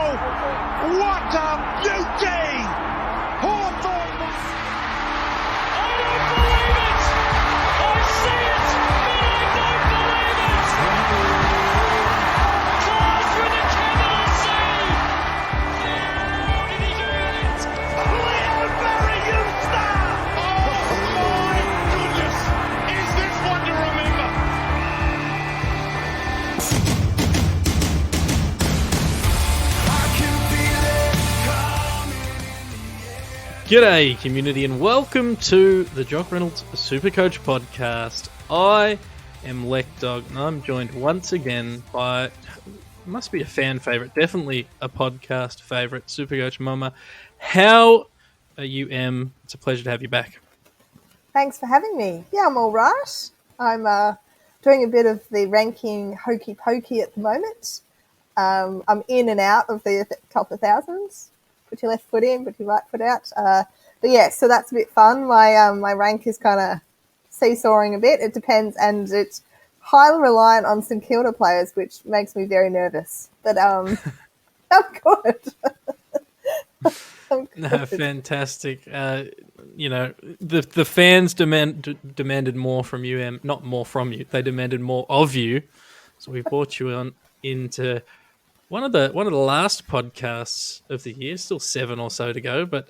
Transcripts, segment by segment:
What a beauty! Hawthorne! I don't believe it! I see it, but I don't believe it! Class with a capital C! How did he do it? Clearbury Eustace! Oh my goodness! Is this one to remember? G'day, community, and welcome to the Jock Reynolds Supercoach podcast. I am Lekdog, and I'm joined once again by, must be a fan favourite, definitely a podcast favourite, Supercoach Mumma. How are you, Em? It's a pleasure to have you back. Thanks for having me. Yeah, I'm all right. I'm doing a bit of the ranking hokey pokey at the moment. I'm in and out of the top of thousands. Put your left foot in, put your right foot out. But yeah, so that's a bit fun. My rank is kind of seesawing a bit. It depends, and it's highly reliant on St Kilda players, which makes me very nervous. But I'm good. I'm good. No, fantastic. You know, the fans demanded more from you, Em. Not more from you. They demanded more of you. So we brought you on into one of the last podcasts of the year. Still 7 or so to go, but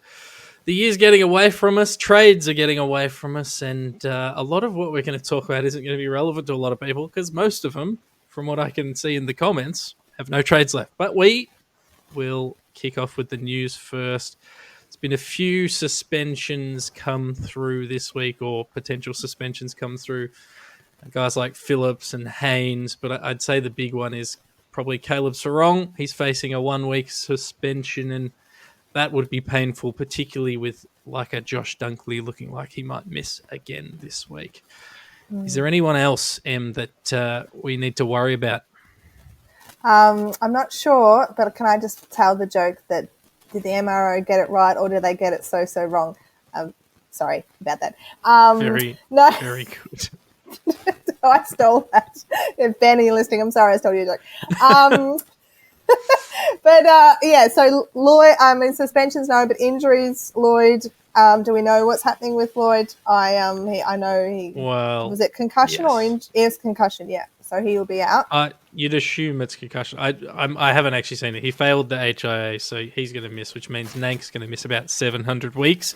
the year's getting away from us. Trades are getting away from us, and a lot of what we're going to talk about isn't going to be relevant to a lot of people because most of them, from what I can see in the comments, have no trades left. But we will kick off with the news first. There's been a few suspensions come through this week, or potential suspensions come through. Guys like Phillips and Haynes, but I'd say the big one is probably Caleb Sarong. He's facing a 1-week suspension, and that would be painful, particularly with like a Josh Dunkley looking like he might miss again this week. Is there anyone else, Em, that we need to worry about? I'm not sure, but can I just tell the joke that did the MRO get it right or did they get it so wrong? Sorry about that. Very good. I stole that. If Benny listening, I'm sorry I stole your joke. But yeah, so Lloyd, suspensions no, but injuries, Lloyd, do we know what's happening with Lloyd? I know he was it concussion yes. or yes, concussion, yeah. So he will be out. You'd assume it's concussion. I haven't actually seen it. He failed the HIA, so he's going to miss, which means Nank's going to miss about 700 weeks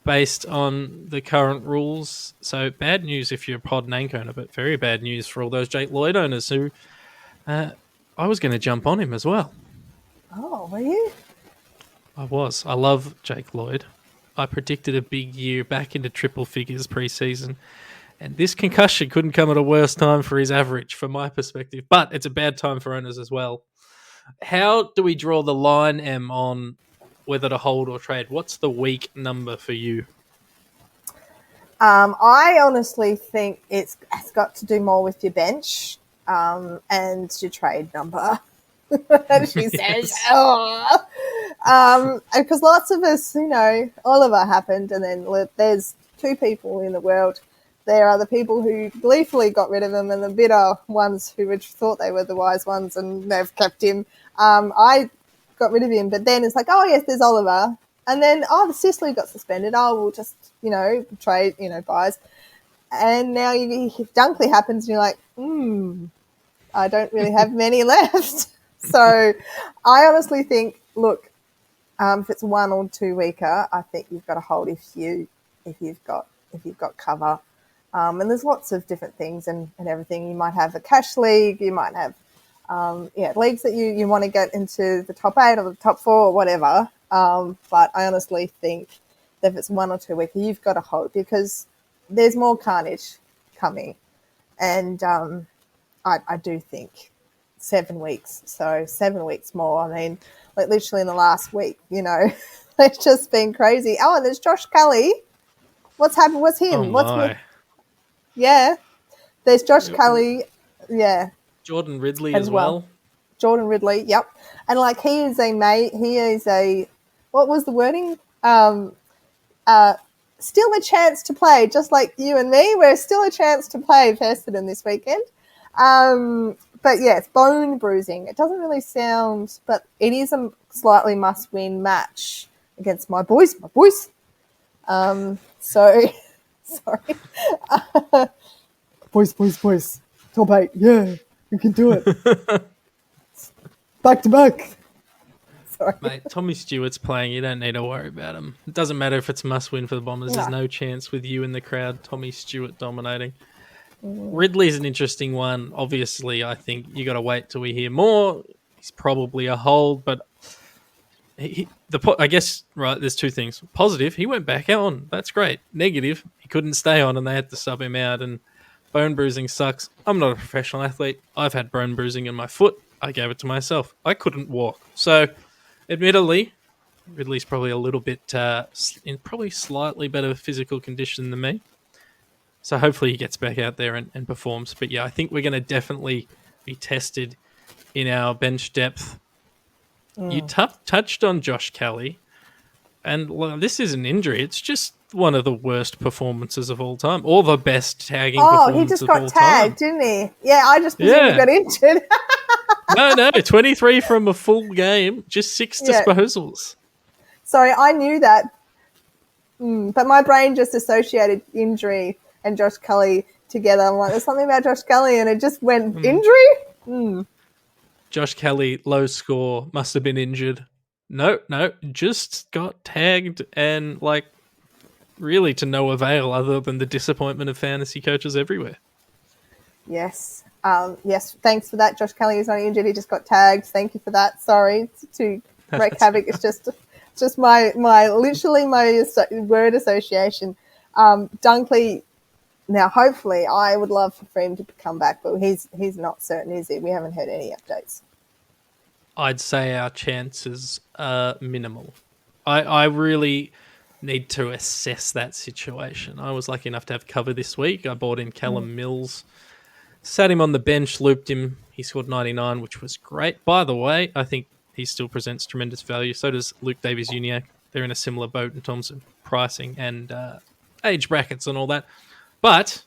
based on the current rules. So bad news if you're a pod Nank owner, but very bad news for all those Jake Lloyd owners who I was going to jump on him as well. Oh, were you? I was. I love Jake Lloyd. I predicted a big year back into triple figures pre-season. And this concussion couldn't come at a worse time for his average, from my perspective. But it's a bad time for owners as well. How do we draw the line, Em, on whether to hold or trade? What's the week number for you? I honestly think it's got to do more with your bench and your trade number. She says, because lots of us, Oliver happened, and then there's 2 people in the world. There are the people who gleefully got rid of him and the bitter ones who thought they were the wise ones and they've kept him. I got rid of him, but then it's like, oh, yes, there's Oliver. And then, the Sicily got suspended. Oh, we'll just, trade, buys. And now if Dunkley happens and you're like, I don't really have many left. So I honestly think, look, if it's 1 or 2 weeker, I think you've got to hold if you've got cover. And there's lots of different things and everything. You might have a cash league. You might have, leagues that you want to get into the top 8 or the top 4 or whatever. But I honestly think that if it's 1 or 2 weeker, you've got to hold because there's more carnage coming. And I do think 7 weeks. So 7 weeks more. I mean, like literally in the last week, it's just been crazy. Oh, and there's Josh Kelly. What's happened? What's him? Yeah. There's Josh Kelly. Yeah. Jordan Ridley as well. Jordan Ridley. Yep. And like he is a what was the wording? Still a chance to play, just like you and me. We're still a chance to play Festerden this weekend. but yeah, it's bone bruising. It doesn't really sound, but it is a slightly must-win match against my boys. So, sorry. Boys. Top 8. Yeah, we can do it. Back to back. Sorry. Mate, Tommy Stewart's playing. You don't need to worry about him. It doesn't matter if it's must-win for the Bombers. There's no chance with you in the crowd. Tommy Stewart dominating. Ridley's an interesting one. Obviously, I think you got to wait till we hear more. He's probably a hold, but I guess, right, there's two things. Positive, he went back on. That's great. Negative, he couldn't stay on and they had to sub him out, and bone bruising sucks. I'm not a professional athlete. I've had bone bruising in my foot. I gave it to myself. I couldn't walk. So, admittedly, Ridley's probably a little bit in probably slightly better physical condition than me. So hopefully he gets back out there and performs. But yeah, I think we're going to definitely be tested in our bench depth. You touched on Josh Kelly, and this is an injury. It's just one of the worst performances of all time, or the best tagging performance of all time. Oh, he just got tagged, didn't he? Yeah, I just presumed he got injured. No, 23 from a full game, just 6 disposals. Sorry, I knew that, but my brain just associated injury and Josh Kelly together. I'm like, there's something about Josh Kelly, and it just went injury. Josh Kelly, low score, must have been injured. No, just got tagged and really to no avail other than the disappointment of fantasy coaches everywhere. Yes. Yes, thanks for that. Josh Kelly is not injured. He just got tagged. Thank you for that. Sorry to wreak havoc. It's just my word association. Dunkley, now hopefully I would love for him to come back, but he's not certain, is he? We haven't heard any updates. I'd say our chances are minimal. I really need to assess that situation. I was lucky enough to have cover this week. I bought in Callum Mills, sat him on the bench, looped him. He scored 99, which was great. By the way, I think he still presents tremendous value. So does Luke Davies-Uniacke. They're in a similar boat in terms of pricing and age brackets and all that. But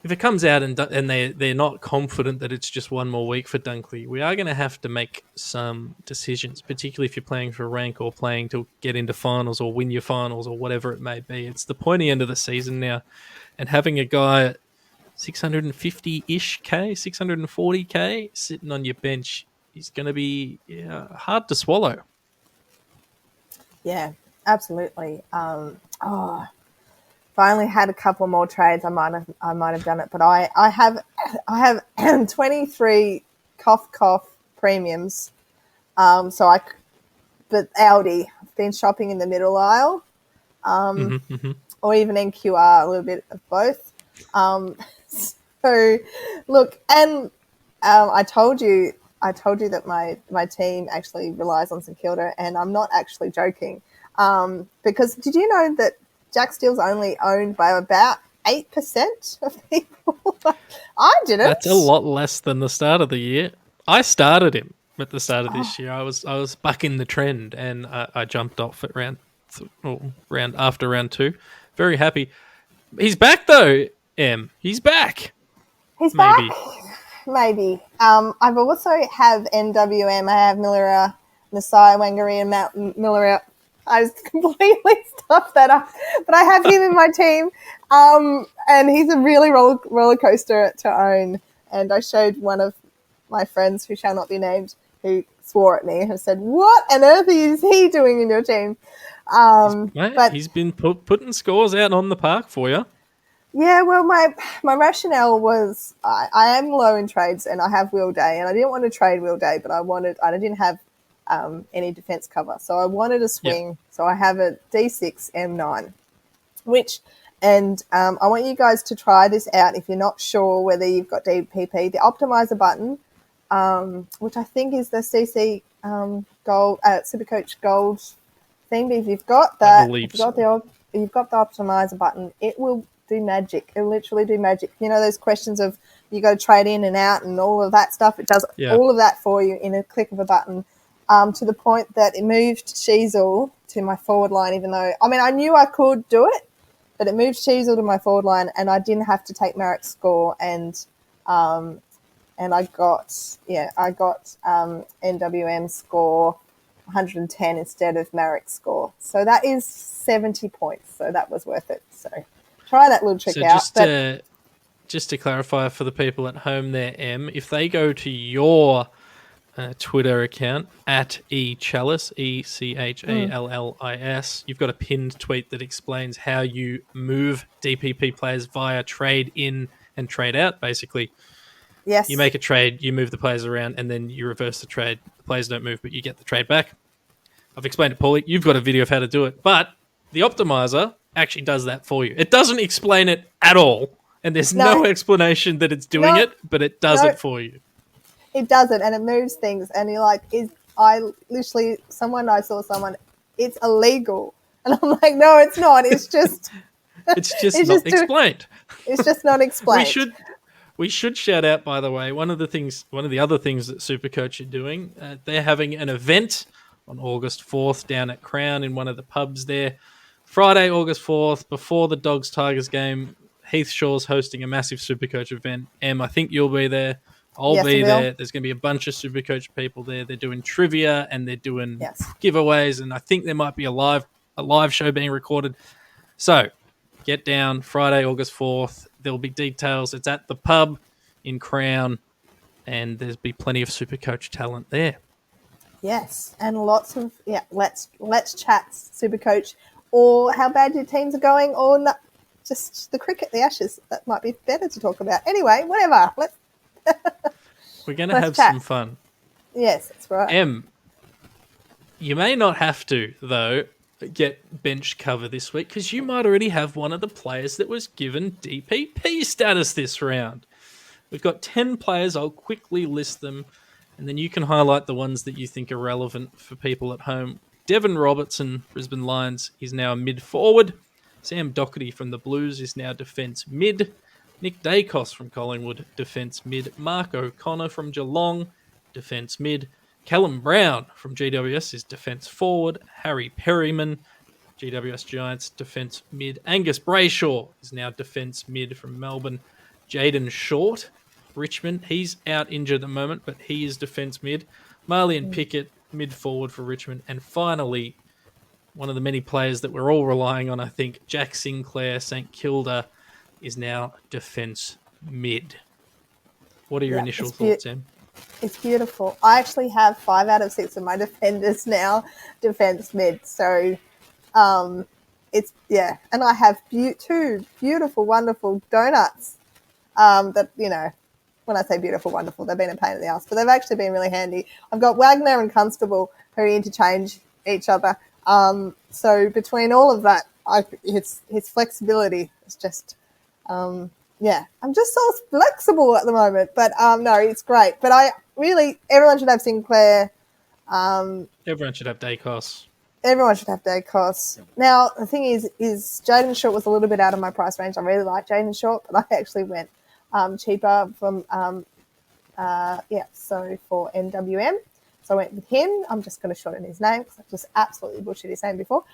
if it comes out and they're not confident that it's just one more week for Dunkley, we are going to have to make some decisions, particularly if you're playing for rank or playing to get into finals or win your finals or whatever it may be. It's the pointy end of the season now, and having a guy at 650-ish K, 640K sitting on your bench is going to be hard to swallow. Yeah, absolutely. If I only had a couple more trades, I might have done it. But I have 23 cough premiums. But Aldi, I've been shopping in the middle aisle, or even NQR, a little bit of both. So look, and I told you that my team actually relies on St Kilda, and I'm not actually joking. Because did you know that Jack Steele's only owned by about 8% of people? I didn't. That's a lot less than the start of the year. I started him at the start of this year. I was bucking the trend, and I jumped off at after round 2. Very happy. He's back though, Em. He's back. He's back. Maybe. I've also have NWM. I have Miller, Nasai, Wangari, and Matt Miller. I just completely stuffed that up. But I have him in my team, and he's a really roller coaster to own. And I showed one of my friends, who shall not be named, who swore at me and said, "What on earth is he doing in your team?" But he's been putting scores out on the park for you. Yeah, well, my rationale was I am low in trades, and I have Will Day, and I didn't want to trade Will Day, but I didn't have any defense cover, so I wanted a swing. Yep. So I have a D6 M9, I want you guys to try this out if you're not sure whether you've got DPP. The Optimiser button, which I think is the CC Gold Supercoach Gold thing. If you've got that, you've got the Optimiser button, it will do magic. It will literally do magic. You know those questions of you got to trade in and out and all of that stuff. It does all of that for you in a click of a button. To the point that it moved Sheezel to my forward line, even though, I knew I could do it, but it moved Sheezel to my forward line, and I didn't have to take Marek's score and and I got NWM score 110 instead of Marek's score. So that is 70 points. So that was worth it. So try that little trick So out. just to clarify for the people at home there, Em, if they go to your Twitter account at eChallis, ECHALLIS, you've got a pinned tweet that explains how you move DPP players via trade in and trade out. Basically, Yes. you make a trade, you move the players around, and then you reverse the trade. The players don't move, but you get the trade back. I've explained it poorly. You've got a video of how to do it, but the Optimiser actually does that for you. It doesn't explain it at all, and there's no explanation that it's doing it, but it does it for you. It doesn't, and it moves things, and you're like, I saw someone, it's illegal. And I'm like, no, it's not. It's just... it's not explained. It's just not explained. We should shout out, by the way, one of the other things that Supercoach are doing, they're having an event on August 4th down at Crown in one of the pubs there. Friday, August 4th, before the Dogs-Tigers game, Heath Shaw's hosting a massive Supercoach event. Em, I think you'll be there. I'll be there. There's going to be a bunch of Supercoach people there. They're doing trivia and they're doing giveaways, and I think there might be a live show being recorded. So get down Friday, August 4th. There'll be details. It's at the pub in Crown, and there's be plenty of Supercoach talent there. Yes, and lots of let's chat Supercoach, or how bad your teams are going, or not, just the cricket, the Ashes. That might be better to talk about. Anyway, whatever. We're going to have some fun. Yes, that's right. Em, you may not have to, though, get bench cover this week, because you might already have one of the players that was given DPP status this round. We've got 10 players. I'll quickly list them, and then you can highlight the ones that you think are relevant for people at home. Devon Robertson, Brisbane Lions, is now a mid-forward. Sam Doherty from the Blues is now defence mid. Nick Dacos from Collingwood, defence mid. Mark O'Connor from Geelong, defence mid. Callum Brown from GWS is defence forward. Harry Perryman, GWS Giants, defence mid. Angus Brayshaw is now defence mid from Melbourne. Jaden Short, Richmond, he's out injured at the moment, but he is defence mid. Marlian Pickett, mid forward for Richmond. And finally, one of the many players that we're all relying on, I think, Jack Sinclair, St Kilda, is now defence mid. What are your initial thoughts, Em? It's beautiful. I actually have 5 out of 6 of my defenders now defence mid. So it's, and I have 2 beautiful, wonderful donuts that, when I say beautiful, wonderful, they've been a pain in the ass, but they've actually been really handy. I've got Wagner and Constable who interchange each other. So between all of that, his flexibility is just... I'm just so flexible at the moment, but no, it's great. But everyone should have Sinclair. Everyone should have Dacos. Everyone should have Dacos. Now, the thing is Jaden Short was a little bit out of my price range. I really like Jaden Short, but I actually went cheaper from, so for NWM. So I went with him. I'm just going to shorten his name because I just absolutely butchered his name before.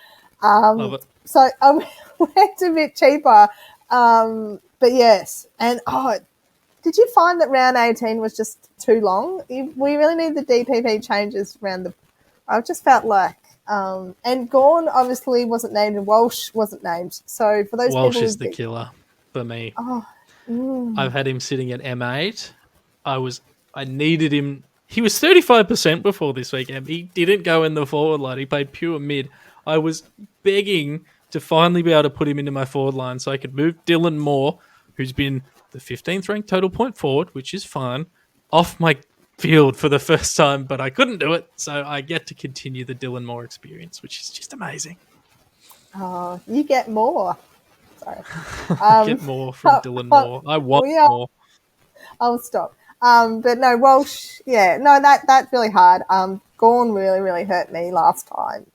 Love it. So I went a bit cheaper. But yes, and did you find that round 18 was just too long? We really need the DPP changes around I just felt like, and Gawn obviously wasn't named and Walsh wasn't named. So for those Walsh people is the killer for me. Oh, I've had him sitting at M8. I needed him. He was 35% before this week. He didn't go in the forward line. He played pure mid. I was begging to finally be able to put him into my forward line so I could move Dylan Moore, who's been the 15th ranked total point forward, which is fine, off my field for the first time, but I couldn't do it, so I get to continue the Dylan Moore experience, which is just amazing. Oh, you get more. Sorry. I get more from Dylan Moore. I want more. I'll stop. But no, Walsh, that's really hard. Gawn really, really hurt me last time.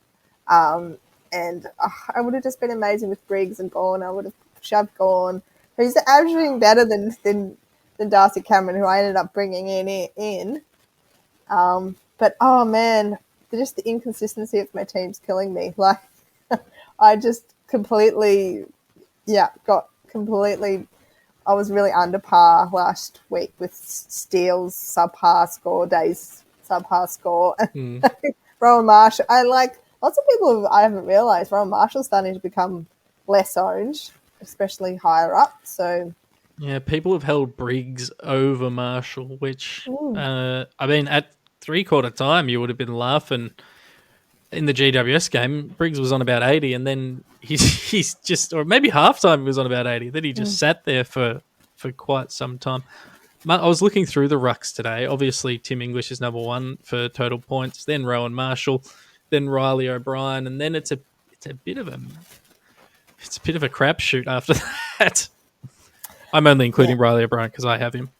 And I would have just been amazing with Briggs and Gawn. I would have shoved Gawn, who's averaging better than Darcy Cameron, who I ended up bringing in. But, oh, man, just the inconsistency of my team's killing me. Like, I just completely got completely I was really under par last week with Steele's subpar score, Day's subpar score. Rowan Marshall, lots of people I haven't realised, Rowan Marshall's starting to become less owned, especially higher up. So Yeah, people have held Briggs over Marshall, which, at 3/4 time, you would have been laughing. In the GWS game, Briggs was on about 80, and then he's just, or maybe halftime he was on about 80. Then he just sat there for quite some time. I was looking through the rucks today. Obviously, Tim English is number one for total points. Then Rowan Marshall, then Riley O'Brien, and then it's a bit of a crapshoot after that. I'm only including Riley O'Brien because I have him.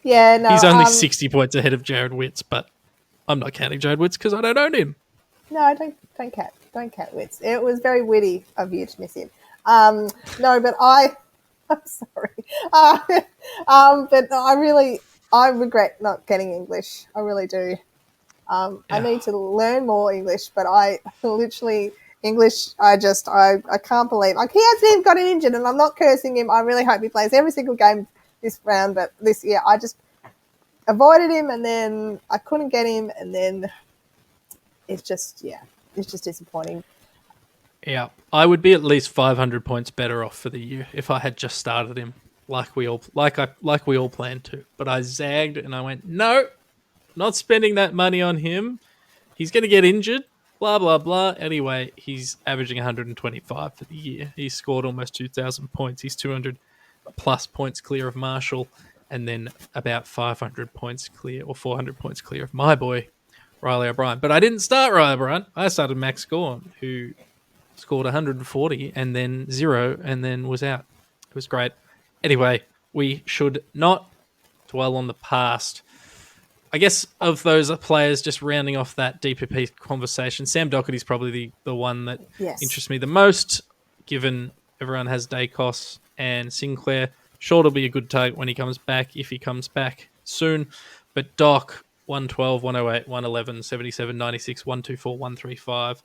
Yeah, no, he's only 60 points ahead of Jared Witts, but I'm not counting Jared Witts because I don't own him. No, don't count Witts. It was very witty of you to miss him. No, but I'm sorry. But I regret not getting English. I really do. I need to learn more English, but English, I can't believe. He hasn't even gotten injured, and I'm not cursing him. I really hope he plays every single game this round, but this year I just avoided him, and then I couldn't get him, and then it's just disappointing. Yeah, I would be at least 500 points better off for the year if I had just started him like we all planned to. But I zagged and I went, no, not spending that money on him. He's going to get injured. Blah blah blah. Anyway, he's averaging 125 for the year. He's scored almost 2,000 points. He's 200 plus points clear of Marshall, and then about 500 points clear or 400 points clear of my boy Riley O'Brien. But I didn't start Riley O'Brien. I started Max Gorn, who scored 140 and then 0 and then was out. It was great. Anyway, we should not dwell on the past. I guess of those players, just rounding off that DPP conversation, Sam Doherty's probably the one that interests me the most, given everyone has Dacos and Sinclair. Sure, it'll be a good target when he comes back, if he comes back soon. But Doc, 112, 108, 111, 77, 96, 124, 135.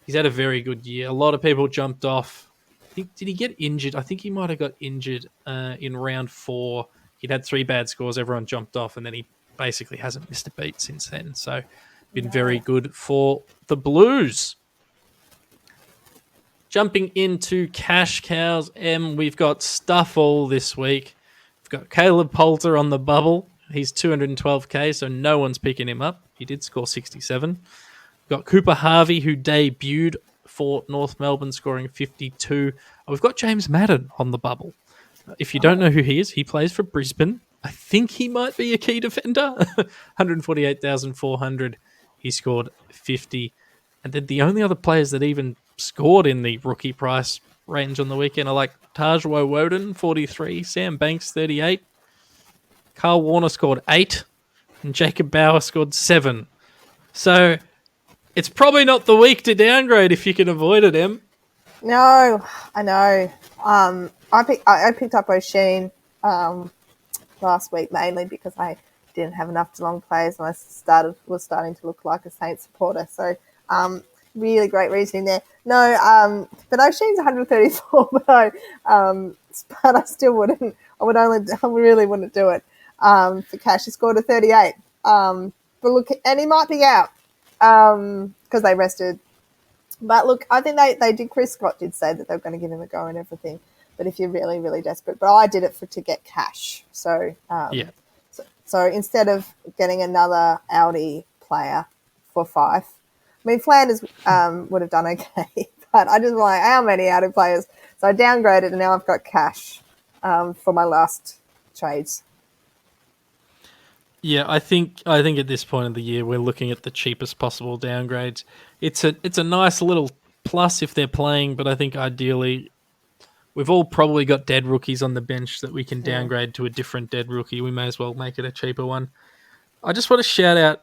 He's had a very good year. A lot of people jumped off. Did he get injured? I think he might have got injured in round 4. He'd had 3 bad scores. Everyone jumped off, and then he basically hasn't missed a beat since then. So, been very good for the Blues. Jumping into Cash Cows, we've got stuff all this week. We've got Caleb Poulter on the bubble. He's 212k, so no one's picking him up. He did score 67. We've got Cooper Harvey, who debuted for North Melbourne, scoring 52. We've got James Madden on the bubble. If you don't know who he is, he plays for Brisbane. I think he might be a key defender. 148,400. He scored 50. And then the only other players that even scored in the rookie price range on the weekend are like Taj Woden, 43. Sam Banks, 38. Carl Warner scored 8. And Jacob Bauer scored 7. So it's probably not the week to downgrade if you can avoid it, Em. No, I know. I picked up O'Sheen last week mainly because I didn't have enough Geelong players and I was starting to look like a Saints supporter. So really great reasoning there. No, but O'Sheen's 134, but I still wouldn't. I really wouldn't do it for cash. He scored a 38. But look, and he might be out because they rested. But look, I think they did. Chris Scott did say that they were going to give him a go and everything. But if you're really, really desperate, but I did it to get cash. So So instead of getting another Audi player for 5, I mean Flanders would have done okay, but I just like how many Audi players. So I downgraded, and now I've got cash for my last trades. Yeah, I think at this point of the year we're looking at the cheapest possible downgrades. It's a nice little plus if they're playing, but I think ideally we've all probably got dead rookies on the bench that we can downgrade to a different dead rookie. We may as well make it a cheaper one. I just want to shout out.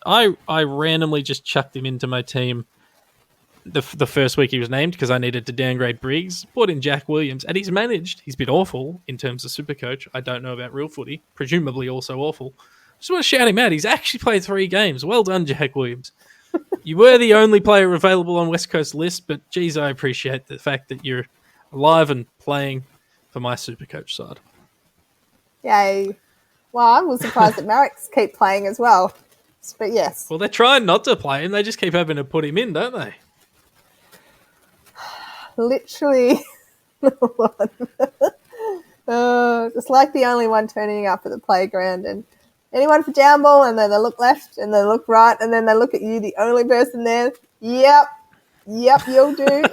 I randomly just chucked him into my team the first week he was named because I needed to downgrade Briggs. Brought in Jack Williams, and he's managed. He's been awful in terms of Supercoach. I don't know about real footy. Presumably also awful. Just want to shout him out. He's actually played 3 games. Well done, Jack Williams. You were the only player available on West Coast list, but geez, I appreciate the fact that you're alive and playing. for my Supercoach side. Yay. Well, I was surprised that Mareks keep playing as well. But yes. Well, they're trying not to play him. They just keep having to put him in, don't they? Literally. Just like the only one turning up at the playground, and anyone for down ball, and then they look left and they look right, and then they look at you, the only person there. Yep, you'll do.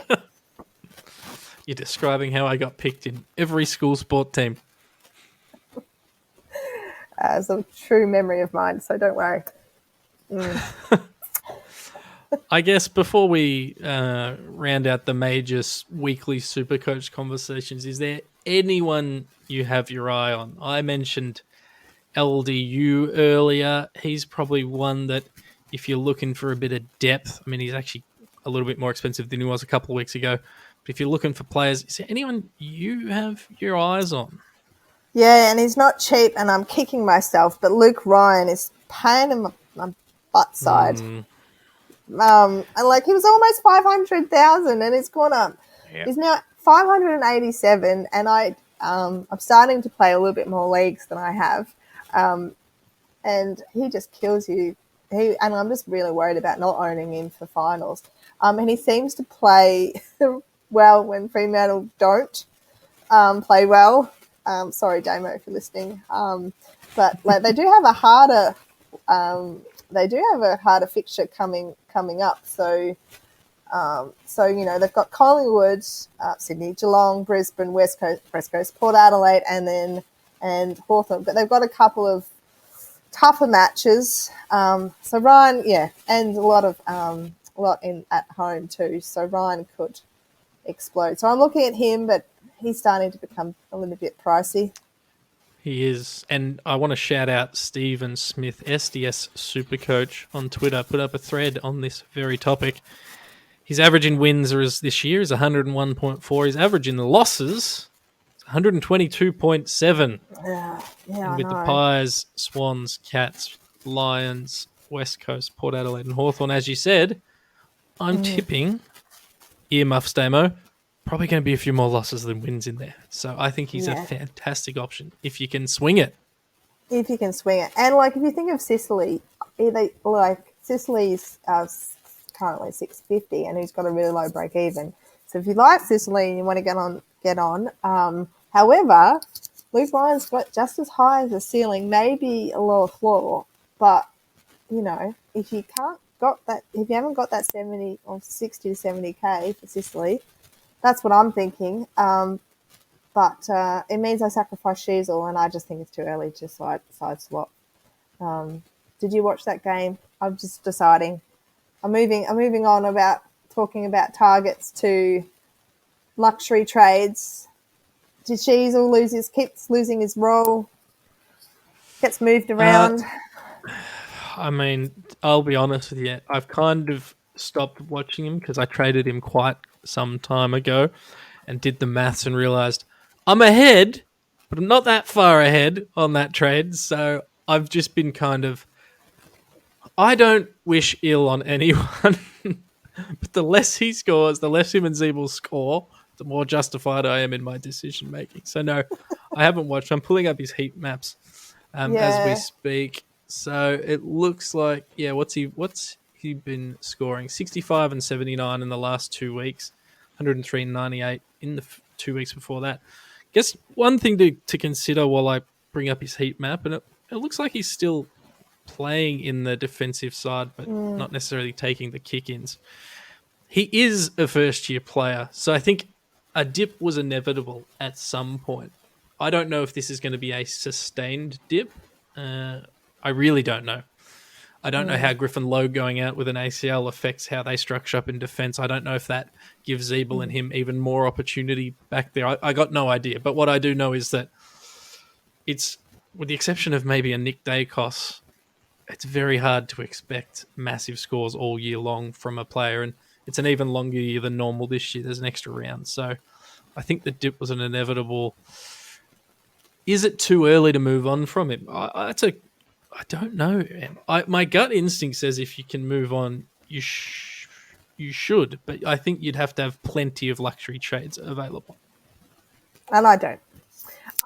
You're describing how I got picked in every school sport team. It's a true memory of mine, so don't worry. I guess before we round out the major weekly Supercoach conversations, is there anyone you have your eye on? I mentioned LDU earlier. He's probably one that if you're looking for a bit of depth, I mean, he's actually a little bit more expensive than he was a couple of weeks ago. But if you're looking for players, is there anyone you have your eyes on? Yeah, and he's not cheap, and I'm kicking myself, but Luke Ryan is paying him my butt side. And like, he was almost 500,000 and it's gone up. Yep. He's now 587, and I'm starting to play a little bit more leagues than I have. And he just kills you. And I'm just really worried about not owning him for finals. And he seems to play well when Fremantle don't play well. Sorry, Damo, if you're listening. But like, they do have a harder fixture coming up. So they've got Collingwood, Sydney, Geelong, Brisbane, West Coast, Port Adelaide, and Hawthorn. But they've got a couple of tougher matches. So Ryan, and a lot in at home too. So Ryan could explode. So I'm looking at him, but he's starting to become a little bit pricey. He is. And I want to shout out Stephen Smith, SDS Supercoach on Twitter, put up a thread on this very topic. His average in wins this year is 101.4. His average in the losses is 122.7. Yeah, and with the Pies, Swans, Cats, Lions, West Coast, Port Adelaide and Hawthorn, as you said, I'm tipping, earmuffs Damo, probably going to be a few more losses than wins in there. So I think he's a fantastic option if you can swing it. If you can swing it. And like, if you think of Sicily, Sicily's currently 650 and he's got a really low break even. So if you like Sicily and you want to get on. However, Luke Ryan's got just as high as a ceiling, maybe a lower floor. But, if you haven't got that 70 or 60 to 70K for Sicily, that's what I'm thinking. But it means I sacrifice Sheezel, and I just think it's too early to side swap. Did you watch that game? I'm just deciding. I'm moving on about talking about targets to luxury trades. Did Sheezel keeps losing his role? Gets moved around. I mean, I'll be honest with you. I've kind of stopped watching him because I traded him quite some time ago and did the maths and realised I'm ahead, but I'm not that far ahead on that trade. So I've just been I don't wish ill on anyone, but the less he scores, the less him and Zeeble score, the more justified I am in my decision making. So no, I haven't watched. I'm pulling up his heat maps as we speak. So it looks like, what's he been scoring? 65 and 79 in the last 2 weeks, 103 and 98 in the 2 weeks before that. Guess one thing to consider while I bring up his heat map, and it looks like he's still playing in the defensive side, but not necessarily taking the kick-ins. He is a first-year player, so I think a dip was inevitable at some point. I don't know if this is going to be a sustained dip. I really don't know. I don't know how Griffin Lowe going out with an ACL affects how they structure up in defence. I don't know if that gives Zeeble and him even more opportunity back there. I got no idea. But what I do know is that it's, with the exception of maybe a Nick Dacos, it's very hard to expect massive scores all year long from a player. And it's an even longer year than normal this year. There's an extra round. So I think the dip was an inevitable. Is it too early to move on from him? I don't know. My gut instinct says if you can move on, you should. But I think you'd have to have plenty of luxury trades available. And I don't.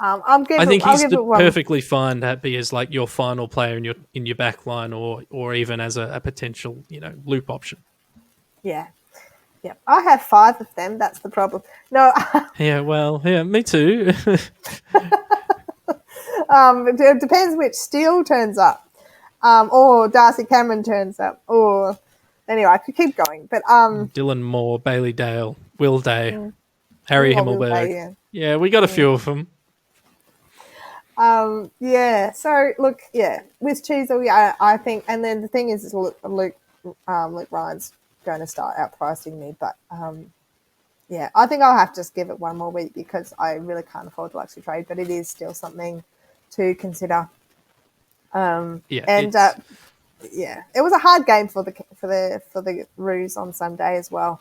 I'll give I think I'll he's give it one. perfectly fine to be as like your final player in your back line, or even as a potential loop option. Yeah. Yeah. I have 5 of them. That's the problem. No, Yeah, well, yeah, me too. it depends which Steele turns up, or Darcy Cameron turns up, or anyway, I could keep going, but Dylan Moore, Bailey Dale, Will Day, Harry what will Himmelberg. they? Yeah, we got a few of them. Yeah. So look, yeah, with Sheezel, yeah, I think, and then the thing is Luke Ryan's going to start outpricing me, but yeah, I think I'll have to just give it one more week because I really can't afford to actually trade, but it is still something to consider. Yeah, And yeah, it was a hard game for the Roos on Sunday as well.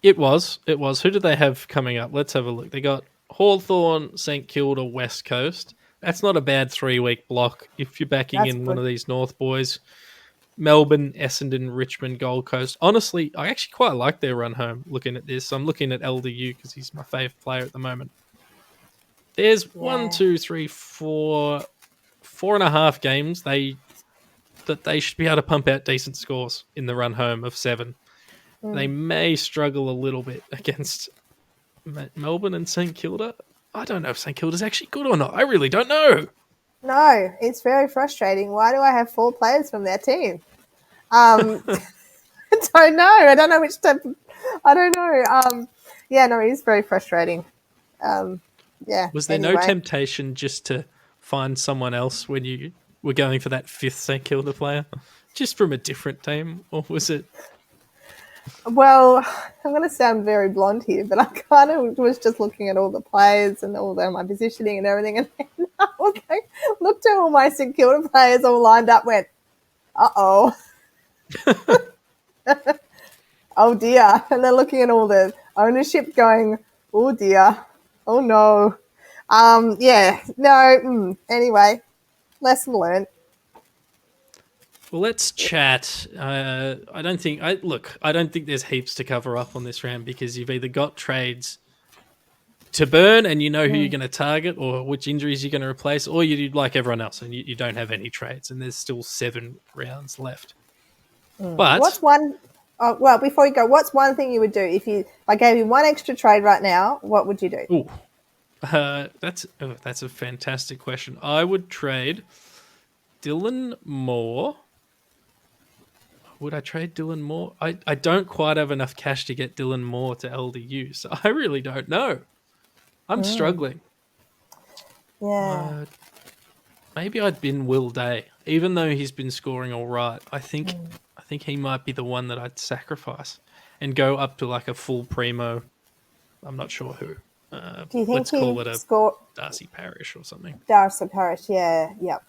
it was. Who do they have coming up? Let's have a look. They got Hawthorn, St Kilda, West Coast. That's not a bad 3-week block if you're backing That's in good. one of these North boys. Melbourne, Essendon, Richmond, Gold Coast. Honestly, I actually quite like their run home looking at this. I'm looking at LDU because he's my favourite player at the moment. There's Yeah. 1, 2, 3, 4, 4.5 games that they should be able to pump out decent scores in the run home of 7. They may struggle a little bit against Melbourne and St Kilda. I don't know if St Kilda's actually good or not. I really don't know. No, it's very frustrating. Why do I have 4 players from their team? I don't know. I don't know which type. I don't know. Yeah, no, it's very frustrating. Yeah. Was there no anyway. temptation just to find someone else when you were going for that 5th St Kilda player? Just from a different team? Or was it... Well, I'm going to sound very blonde here, but I kind of was just looking at all the players and all my positioning and everything, and then I was like, looked at all my St Kilda players all lined up, went, uh-oh. Oh, dear. And then looking at all the ownership going, oh, dear. Oh, no. Yeah. No. Anyway, lesson learned. Well, let's chat. I don't think there's heaps to cover up on this round because you've either got trades to burn and you know who you're going to target or which injuries you're going to replace, or you do like everyone else and you don't have any trades and there's still 7 rounds left. But What's one? Well, before you go, what's one thing you would do if I gave you one extra trade right now? What would you do? ooh, that's a fantastic question. I would trade Dylan Moore. Would I trade Dylan Moore? I don't quite have enough cash to get Dylan Moore to LDU, so I really don't know. I'm struggling. Yeah. Maybe I'd bin Will Day, even though he's been scoring all right. I think he might be the one that I'd sacrifice and go up to like a full primo. I'm not sure who. Do you think let's call it a scored Darcy Parish or something. Darcy Parish? Yeah. Yep.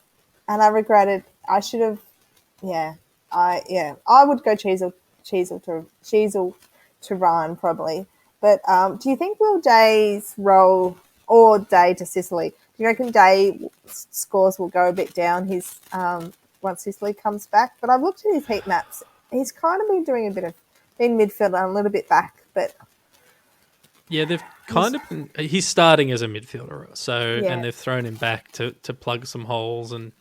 And I regretted. I should have. Yeah. I would go Sheezel to Ryan probably. But do you think Will Day's role or Day to Sicily? Do you reckon Day scores will go a bit down his once Sicily comes back? But I've looked at his heat maps. He's kind of been doing a bit of in midfield and a little bit back, but yeah, they've kind of been, he's starting as a midfielder, so Yeah. and they've thrown him back to plug some holes and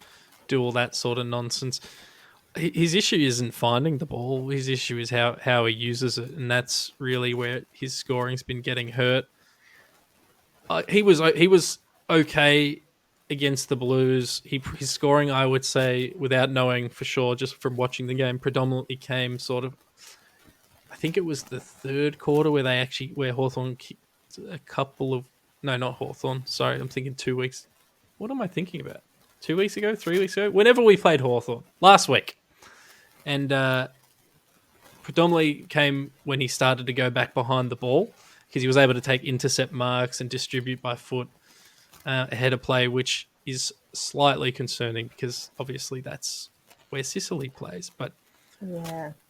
do all that sort of nonsense. His issue isn't finding the ball. His issue is how he uses it, and that's really where his scoring's been getting hurt. He was okay against the Blues. His scoring, I would say, without knowing for sure, just from watching the game, predominantly came sort of. I think it was the 3rd quarter where Hawthorn kicked a couple of. No, not Hawthorn. Sorry, I'm thinking 2 weeks. What am I thinking about? 2 weeks ago, 3 weeks ago, whenever we played Hawthorn last week. And predominantly came when he started to go back behind the ball because he was able to take intercept marks and distribute by foot ahead of play, which is slightly concerning because obviously that's where Sicily plays. But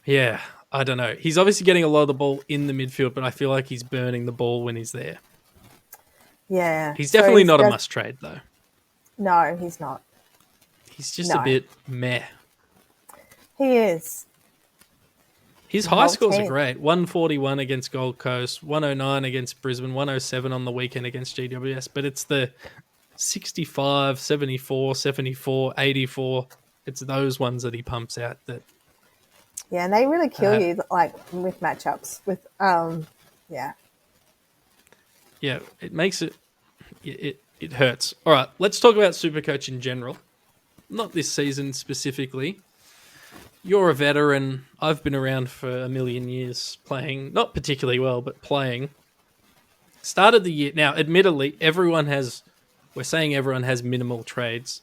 yeah, I don't know. He's obviously getting a lot of the ball in the midfield, but I feel like he's burning the ball when he's there. Yeah. He's definitely not a must trade though. No, he's not. He's just a bit meh. He is. His the high whole scores are team. great. 141 against Gold Coast, 109 against Brisbane, 107 on the weekend against GWS. But it's the 65, 74, 74, 84. It's those ones that he pumps out that, Yeah, and they really kill you like with matchups. With yeah. yeah, it makes it hurts. All right, let's talk about Supercoach in general. Not this season specifically. You're a veteran. I've been around for a million years playing, not particularly well, but playing. Started the year. Now, admittedly, we're saying everyone has minimal trades.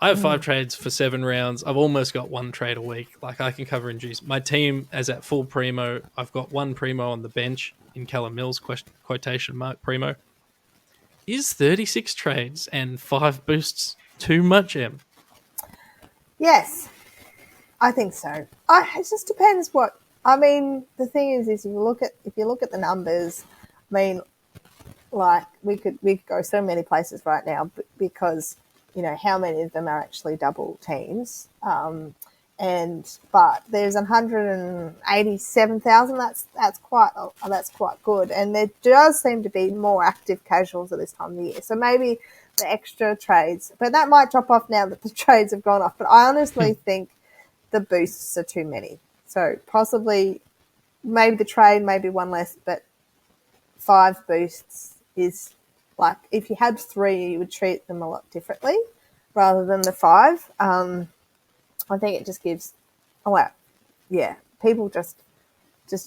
I have 5 trades for 7 rounds. I've almost got 1 trade a week. Like, I can cover injuries. My team is at full primo. I've got 1 primo on the bench in Callum Mills, quotation mark primo. Is 36 trades and 5 boosts too much, Em? Yes, I think so. It just depends what. I mean, the thing is if you look at the numbers, I mean, like we could go so many places right now because how many of them are actually double teams. But there's 187,000. That's quite good, and there does seem to be more active casuals at this time of the year. So maybe the extra trades, but that might drop off now that the trades have gone off. But I honestly think the boosts are too many. So possibly, maybe the trade, maybe 1 less, but 5 boosts is like if you had 3, you would treat them a lot differently rather than the 5. I think it just gives, people just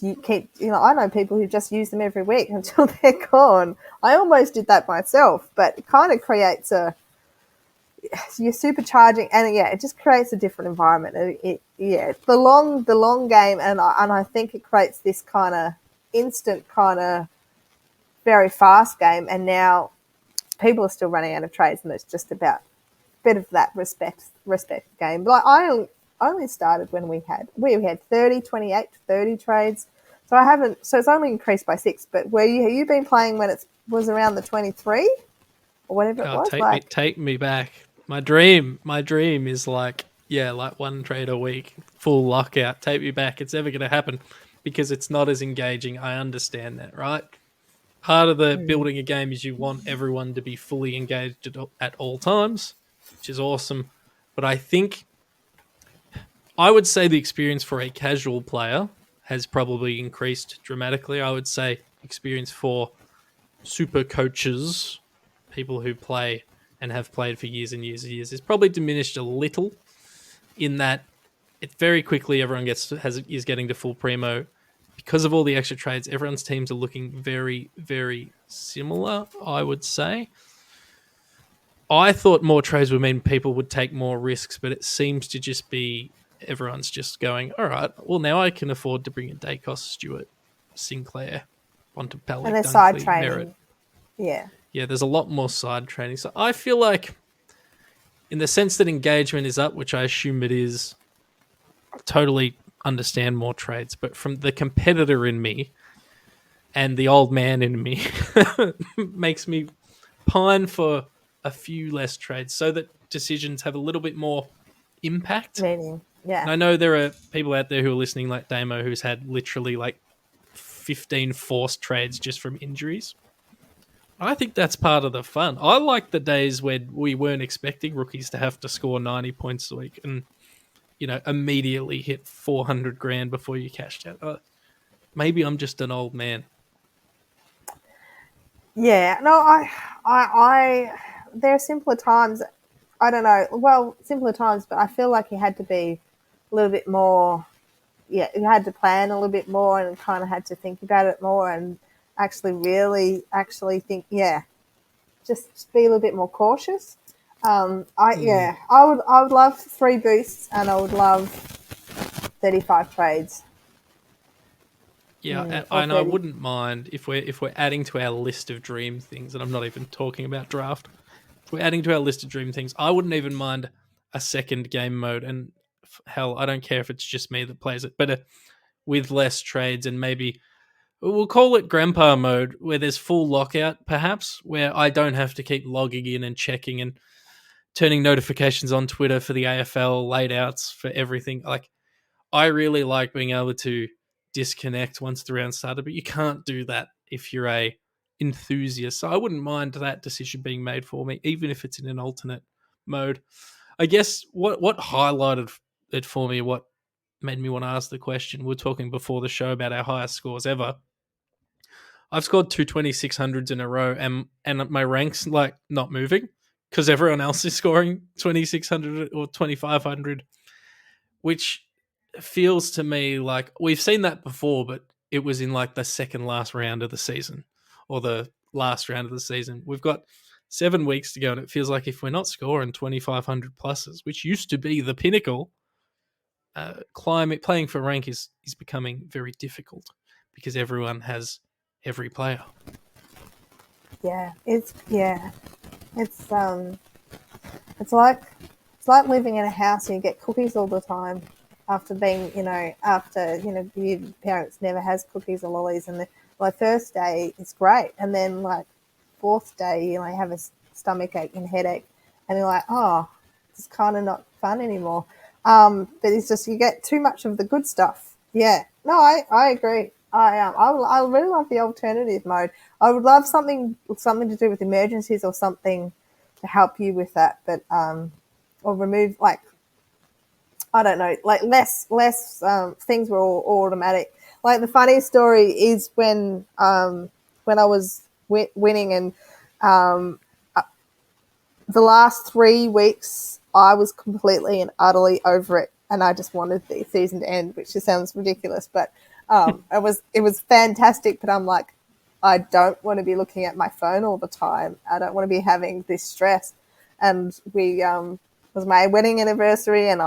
you keep, I know people who just use them every week until they're gone. I almost did that myself, but it kind of creates you're supercharging, and it just creates a different environment. The long game, and I think it creates this kind of instant kind of very fast game, and now people are still running out of trades, and it's just about a bit of that respect game. Like I only started when we had 30, 28, 30 trades. So it's only increased by 6, but have you been playing when it was around the 23 or whatever it was? Take me back. My dream is like 1 trade a week, full lockout. Take me back. It's never going to happen because it's not as engaging. I understand that, right? Part of the building a game is you want everyone to be fully engaged at all times, which is awesome. But I would say the experience for a casual player has probably increased dramatically. I would say experience for super coaches, people who play and have played for years and years and years, is probably diminished a little in that it very quickly everyone is getting to full primo. Because of all the extra trades, everyone's teams are looking very, very similar, I would say. I thought more trades would mean people would take more risks, but it seems to just be everyone's just going, all right, well, now I can afford to bring in Dacos, Stewart, Sinclair, Bontempelli, and a Dunkley, side training. Merritt. Yeah, there's a lot more side training. So I feel like in the sense that engagement is up, which I assume it is, I totally understand more trades. But from the competitor in me and the old man in me makes me pine for a few less trades so that decisions have a little bit more impact. meaning, yeah. And I know there are people out there who are listening like Damo who's had literally like 15 forced trades just from injuries. I think that's part of the fun. I like the days when we weren't expecting rookies to have to score 90 points a week and, immediately hit 400 grand before you cashed out. Maybe I'm just an old man. Yeah, no, I there are simpler times. I don't know. Well, simpler times, but I feel like you had to be a little bit more. Yeah, you had to plan a little bit more and kind of had to think about it more and really think. Yeah, just be a little bit more cautious. I would love 3 boosts and I would love 35 trades. Yeah, and I wouldn't mind if we're adding to our list of dream things, and I'm not even talking about draft. If we're adding to our list of dream things, I wouldn't even mind a second game mode, and hell, I don't care if it's just me that plays it, but with less trades and maybe we'll call it grandpa mode, where there's full lockout, perhaps, where I don't have to keep logging in and checking and turning notifications on Twitter for the AFL laid outs for everything. Like, I really like being able to disconnect once the round started, but you can't do that if you're a enthusiast. So I wouldn't mind that decision being made for me, even if it's in an alternate mode. I guess what highlighted it for me, what made me want to ask the question, we were talking before the show about our highest scores ever. I've scored two 2600s in a row, and my rank's like not moving because everyone else is scoring 2600 or 2500, which feels to me like we've seen that before, but it was in like the second last round of the season or the last round of the season. We've got 7 weeks to go, and it feels like if we're not scoring 2500 pluses, which used to be the pinnacle, playing for rank is becoming very difficult because everyone has every player. It's it's like living in a house and you get cookies all the time after being, your parents never has cookies or lollies, and the first day it's great, and then like fourth day you have a stomach ache and headache, and you're like, oh, it's kind of not fun anymore. But it's just you get too much of the good stuff. Yeah, no, I agree. I really love the alternative mode. I would love something to do with emergencies or something to help you with that, but or remove, like, I don't know, like less things were all automatic. Like the funny story is when I was winning, and the last 3 weeks I was completely and utterly over it, and I just wanted the season to end, which just sounds ridiculous, but it was fantastic. But I'm like, I don't want to be looking at my phone all the time. I don't want to be having this stress. And we was my wedding anniversary, and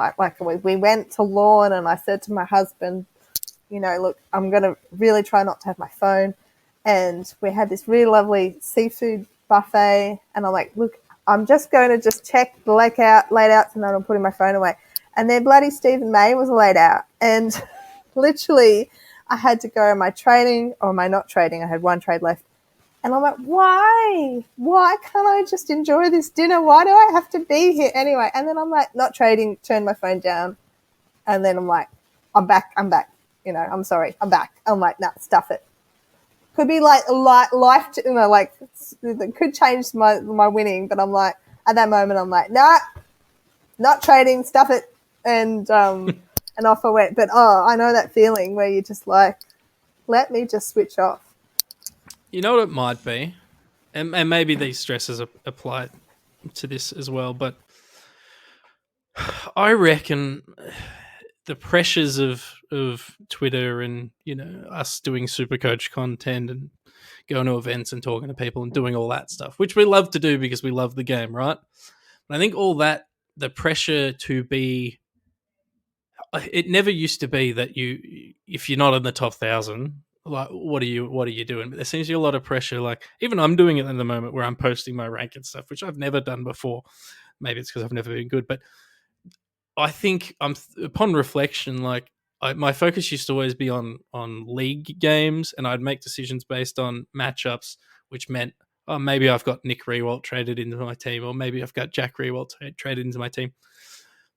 we went to Lawn, and I said to my husband, look, I'm going to really try not to have my phone. And we had this really lovely seafood buffet, and I'm like, look, I'm just going to check the laid outs, and then I'm putting my phone away. And then bloody Stephen May was laid out, and literally I had to go my trading or my not trading. I had 1 trade left. And I'm like, why? Why can't I just enjoy this dinner? Why do I have to be here anyway? And then I'm like, not trading, turn my phone down. And then I'm like, I'm back. I'm sorry, I'm back. I'm like, nah, stuff it. Could be like life, it could change my winning. But I'm like, at that moment, I'm like, nah, not trading, stuff it. And and off I went. But, I know that feeling where you're just like, let me just switch off. You know what it might be? And maybe these stresses apply to this as well, but I reckon the pressures of Twitter and, us doing Supercoach content and going to events and talking to people and doing all that stuff, which we love to do because we love the game, right? But I think all that, the pressure to be... It never used to be that if you're not in the top 1,000... like, what are you doing? But there seems to be a lot of pressure. Like, even I'm doing it at the moment where I'm posting my rank and stuff, which I've never done before. Maybe it's because I've never been good, but I think upon reflection, like, my focus used to always be on league games, and I'd make decisions based on matchups, which meant, oh, maybe I've got Nick Rewalt traded into my team, or maybe I've got Jack Rewalt traded into my team.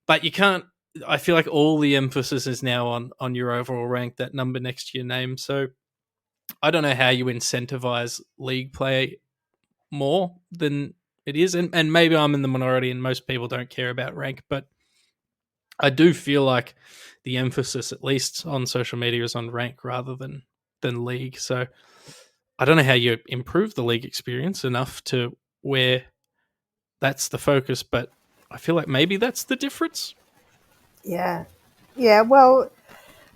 But you can't. I feel like all the emphasis is now on your overall rank, that number next to your name. So I don't know how you incentivize league play more than it is. And maybe I'm in the minority and most people don't care about rank, but I do feel like the emphasis, at least on social media, is on rank rather than league. So I don't know how you improve the league experience enough to where that's the focus, but I feel like maybe that's the difference. Yeah. Well,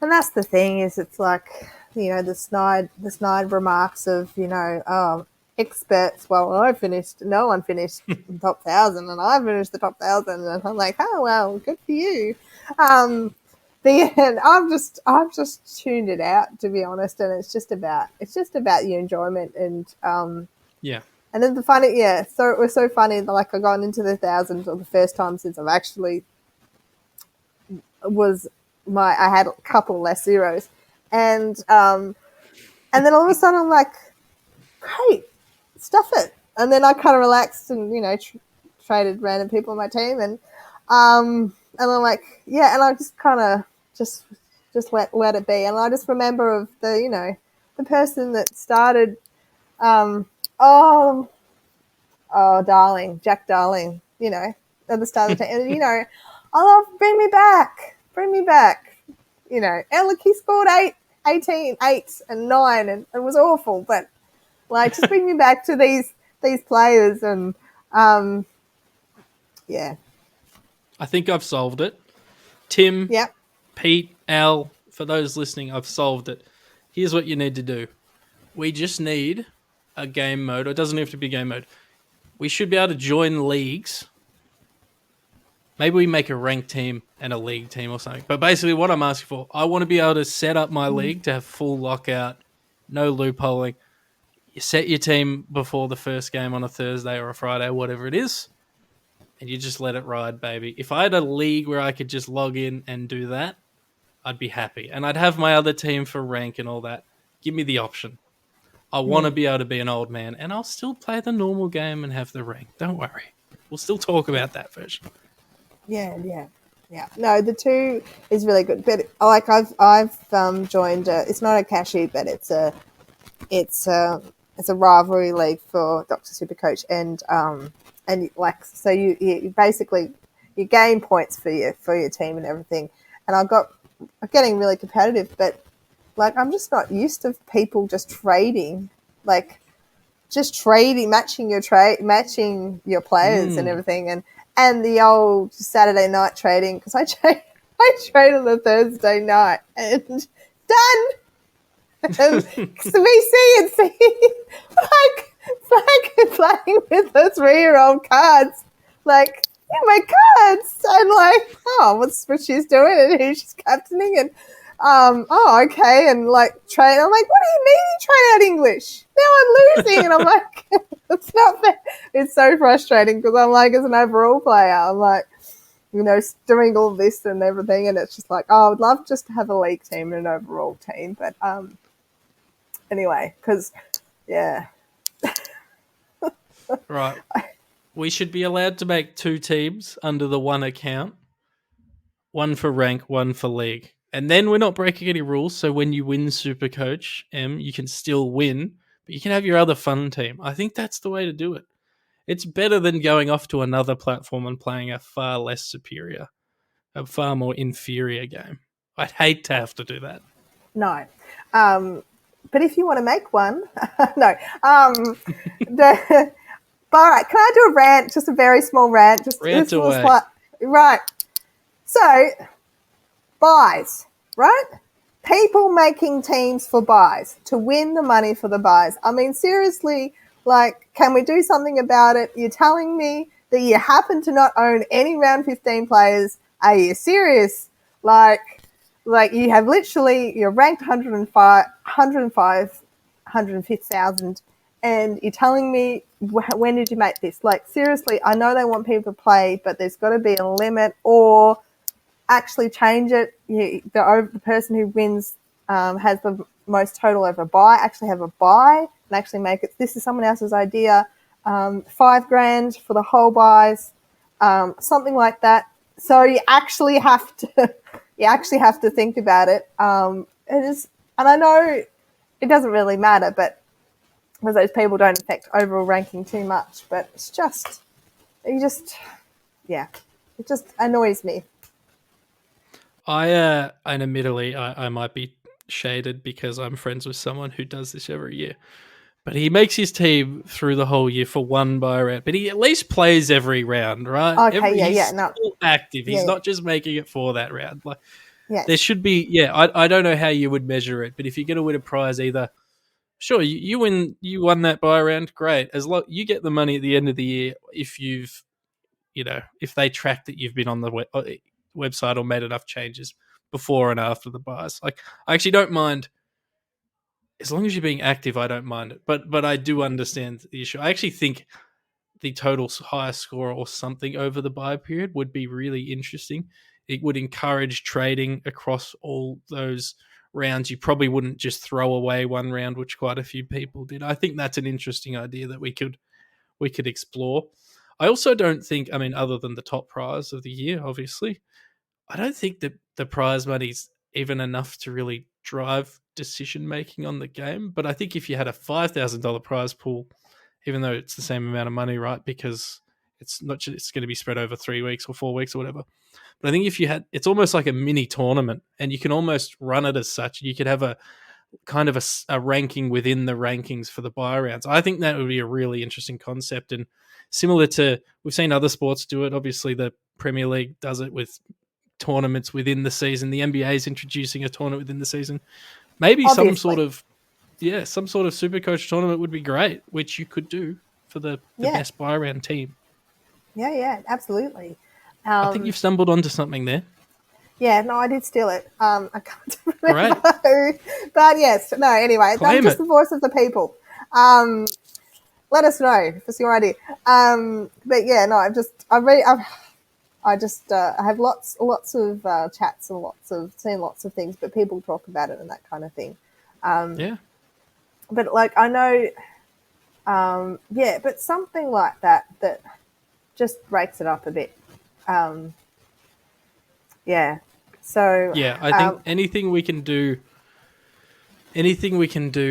and that's the thing, is it's like, the snide remarks of, experts. Well, no one finished the top 1,000, and I finished the top 1,000, and I'm like, oh well, good for you. I've just tuned it out, to be honest, and it's just about your enjoyment, and yeah. And then so it was so funny that, like, I got into the 1,000 for the first time since I've actually I had a couple less zeros, and then all of a sudden I'm like, great, stuff it. And then I kind of relaxed and, traded random people on my team, and I'm like, yeah, and I just kind of just let it be. And I just remember of the person that started, oh darling, Jack Darling, at the start of the team, and I love bring me back, and look, he scored 18, 8 and 9, and it was awful, but like just bring me back to these players, and yeah. I think I've solved it. Tim, Yep. Pete, Al, for those listening, I've solved it. Here's what you need to do. We just need a game mode. It doesn't have to be game mode. We should be able to join leagues. Maybe we make a ranked team and a league team or something. But basically what I'm asking for, I want to be able to set up my league to have full lockout, no loopholing. You set your team before the first game on a Thursday or a Friday, whatever it is, and you just let it ride, baby. If I had a league where I could just log in and do that, I'd be happy. And I'd have my other team for rank and all that. Give me the option. I want to be able to be an old man, and I'll still play the normal game and have the rank. Don't worry. We'll still talk about that version. Yeah. No, the 2 is really good, but like I've joined. It's not a cashy, but it's a rivalry league for Dr. Supercoach, and like so you basically you gain points for your team and everything. And I'm getting really competitive, but like I'm just not used to people just trading, matching your players and everything, and the old Saturday night trading, because I trade on a Thursday night and done. And VC and C, like playing with the 3-year-old cards, like in my cards, and like, oh, what's what she's doing and who she's captaining, and okay, and like trade. I'm like, what do you mean you trade out English? Now I'm losing, and I'm like, it's not fair. It's so frustrating because I'm like, as an overall player, I'm like, doing all this and everything, and it's just like, oh, I would love just to have a league team and an overall team, but anyway, because yeah. Right. We should be allowed to make 2 teams under the one account. One for rank, one for league. And then we're not breaking any rules, so when you win Supercoach, you can still win, but you can have your other fun team. I think that's the way to do it. It's better than going off to another platform and playing a far less superior, a far more inferior game. I'd hate to have to do that. No. But if you want to make one, no. But all right, can I do a rant? Just a very small rant. Just Rant away. Right. So, buys, right? People making teams for buys to win the money for the buys. I mean, seriously, like, can we do something about it? You're telling me that you happen to not own any round 15 players. Are you serious? Like you have literally, you're ranked 105,000, and you're telling me, when did you make this? Like, seriously, I know they want people to play, but there's got to be a limit, or actually change it. The person who wins has the most total over a buy, actually have a buy and actually make it. This is someone else's idea. $5,000 for the whole buys, something like that. So you actually have to think about it. It is, and I know it doesn't really matter, but because those people don't affect overall ranking too much. But it's just, it just annoys me. And admittedly, I might be shaded because I'm friends with someone who does this every year. But he makes his team through the whole year for one buy round. But he at least plays every round, right? Okay, He's still active. He's not just making it for that round. Like, there should be, I don't know how you would measure it, but if you're going to win a prize, either, sure, you won that buy round, great. As long you get the money at the end of the year, if you've, if they track that you've been on the website or made enough changes before and after the buys. Like, I actually don't mind. As long as you're being active, I don't mind it. But I do understand the issue. I actually think the total highest score or something over the buy period would be really interesting. It would encourage trading across all those rounds. You probably wouldn't just throw away one round, which quite a few people did. I think that's an interesting idea that we could explore. I also don't think, I mean, other than the top prize of the year, obviously, I don't think that the prize money's even enough to really drive decision making on the game. But I think if you had a $5,000 prize pool, even though it's the same amount of money, right? Because it's not just, it's going to be spread over 3 weeks or 4 weeks or whatever. But I think if you had, it's almost like a mini tournament, and you can almost run it as such. You could have a kind of a ranking within the rankings for the buy rounds. I think that would be a really interesting concept, and similar to, we've seen other sports do it. Obviously, the Premier League does it with tournaments within the season. The NBA is introducing a tournament within the season. Maybe some sort of Supercoach tournament would be great, which you could do for the best buy round team. Yeah, absolutely. I think you've stumbled onto something there. Yeah, no, I did steal it. I can't remember who, but yes, no. Anyway, I'm just the voice of the people. Let us know if it's your idea. But yeah, no, I have lots of chats and seen lots of things, but people talk about it and that kind of thing. But like I know, but something like that just breaks it up a bit. So I think anything we can do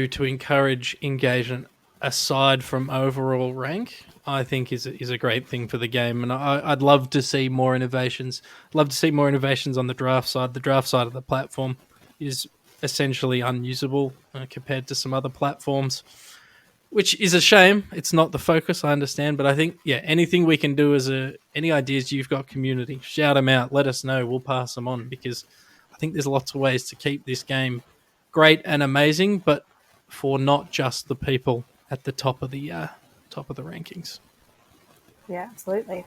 to encourage engagement aside from overall rank, I think is a great thing for the game. And I'd love to see more innovations. Love to see more innovations on the draft side. The draft side of the platform is essentially unusable compared to some other platforms, which is a shame. It's not the focus, I understand. But I think, anything we can do any ideas you've got, community, shout them out. Let us know. We'll pass them on, because I think there's lots of ways to keep this game great and amazing, but for not just the people at the top of the rankings. Yeah, absolutely.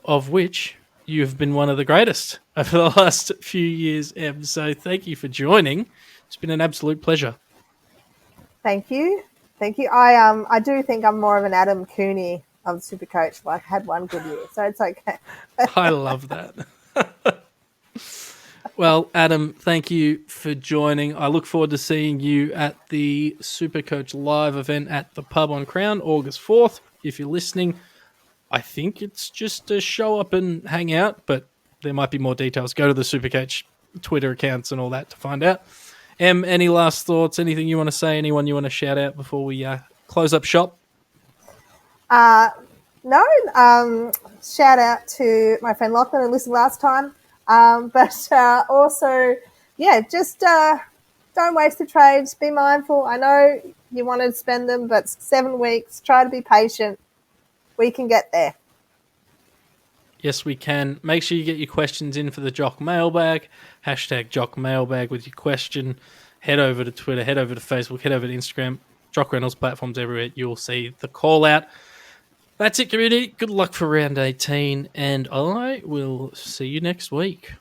Of which you've been one of the greatest over the last few years, Em. So thank you for joining. It's been an absolute pleasure. Thank you. I do think I'm more of an Adam Cooney of Supercoach. Like, I had one good year, so it's okay. I love that. Well, Adam, thank you for joining. I look forward to seeing you at the Supercoach Live event at the Pub on Crown, August 4th. If you're listening, I think it's just to show up and hang out, but there might be more details. Go to the Supercoach Twitter accounts and all that to find out. Em, any last thoughts? Anything you want to say? Anyone you want to shout out before we close up shop? No. Shout out to my friend Lachlan who listened last time. But also, just don't waste the trades. Be mindful. I know you want to spend them, but 7 weeks. Try to be patient. We can get there. Yes, we can. Make sure you get your questions in for the Jock mailbag. # Jock mailbag with your question. Head over to Twitter, head over to Facebook, head over to Instagram. Jock Reynolds platforms everywhere. You'll see the call out. That's it, community. Good luck for round 18, and I will see you next week.